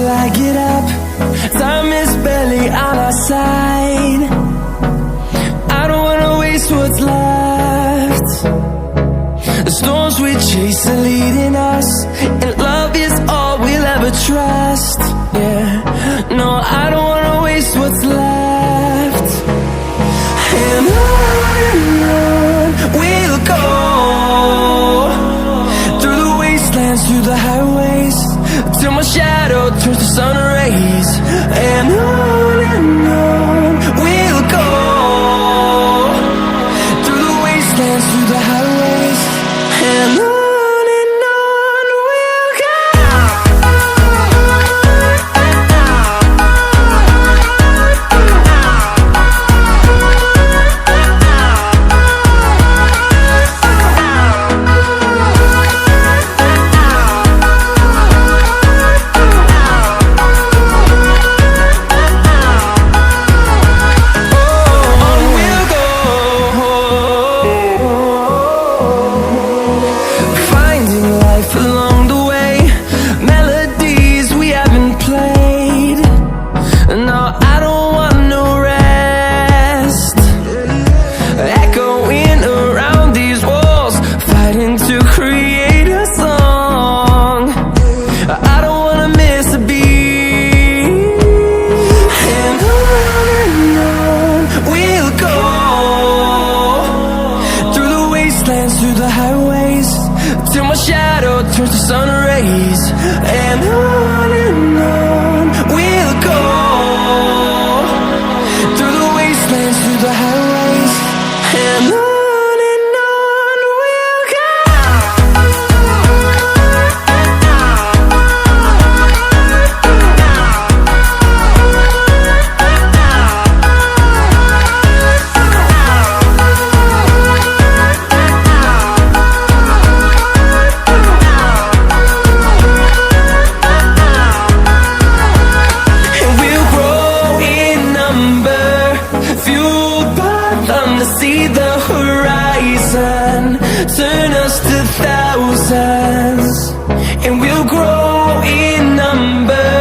till I get up. Time is barely on our side. I don't wanna waste what's left. The storms we chase are leading us, and love is all we'll ever trust. Yeah, no, I don't wanna waste what's left. And on we'll go, through the wastelands, through the highways, till my shadow turns to sun rays. And on we'll go, through the wastelands, through the highways, and on we'll go. Through the highways, till my shadow turns to sun rays. And on we'll go, through the wastelands, through the highways, and on we'll go. To see the horizon turn us to thousands, and we'll grow in number,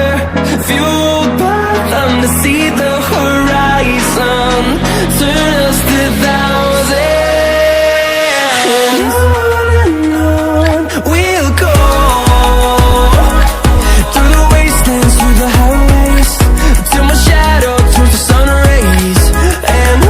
fueled by them. To see the horizon turn us to thousands, and on we'll go, through the wastelands, through the highways, till my shadow turns to sun rays. And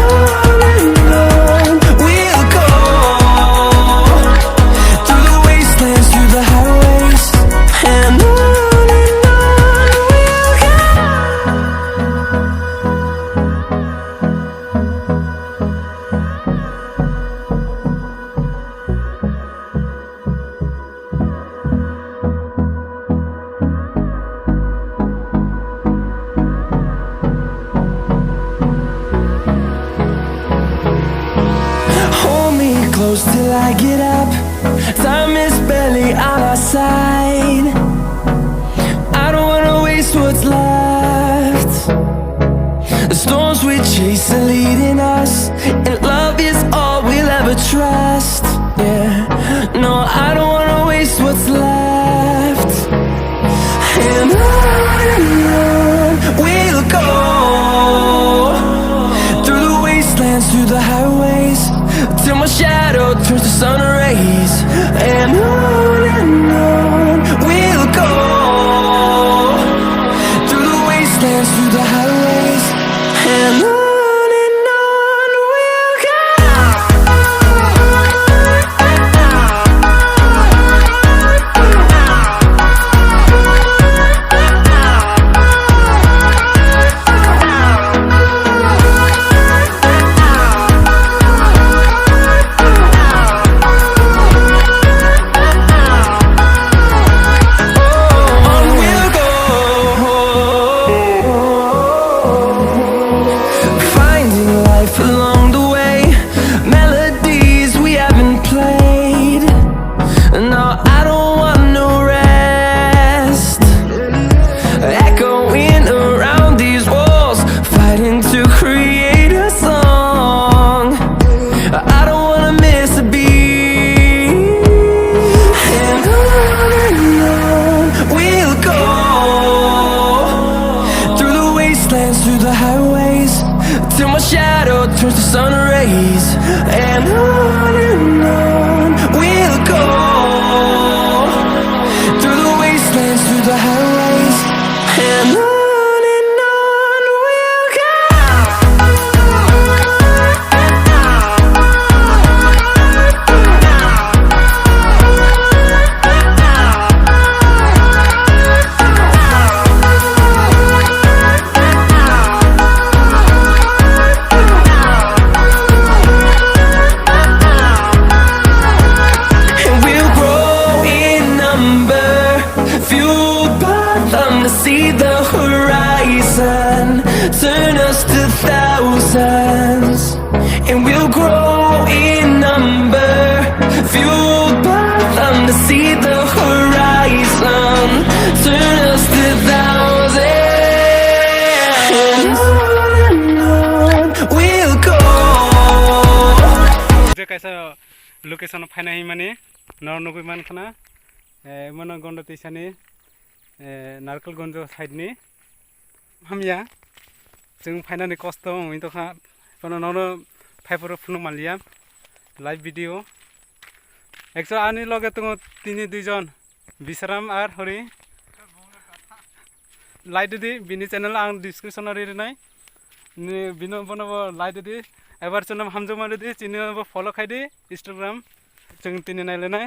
close till I get up. Time is barely on our side. I don't wanna waste what's left. The storms we chase are leading us, and love is all we'll ever trust. Yeah, no, I don't wanna waste what's left. And on we'll go, through the wastelands, through the highways, till my shadow turns to sun rays. And on we'll go, through the wastelands, through the highways, and on we'll go. wastelands, through the highways, till my shadow turns to sun rays. And on we'll go, through the wastelands, through the highways, and on we'll go. See the horizon, turn us to thousands, and we'll grow in number, fueled by them to see the horizon, turn us to thousands, and on we'll go. कैसा location फाइना ही माने नरनगुई मान खाना मन गंड तैसानी नारकलगंज साइडनि हामिया जों फाइनानै कस्त मोनथखा पनावनो फाइफोर फुनु Mallya live video actual आनि लगे दङ तिनि दुइजन बिसराम आर हरि लाइट दि बिनि चेनेल आं डिस्क्रिप्शनाव रिनाय बिनो बनाबो लाइट दि एबार चनम हामजो मारे दि चिनिबो फलो खायदि इंस्टाग्राम जों तिनि नायलेनाय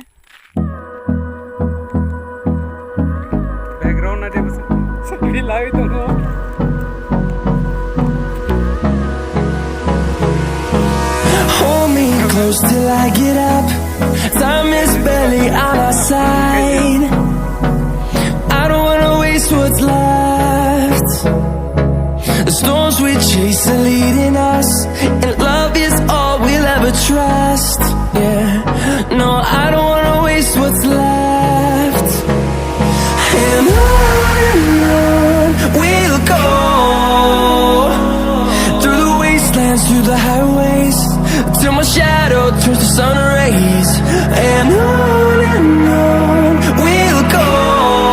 Hold me close till I get up. Time is barely on our side. I don't wanna waste what's left. The storms we chase are leading us, and love is all we'll ever trust. Yeah, no, I don't wanna waste what's left. And on we'll go, through the wastelands, through the highways, till my shadow turns to sun rays. And on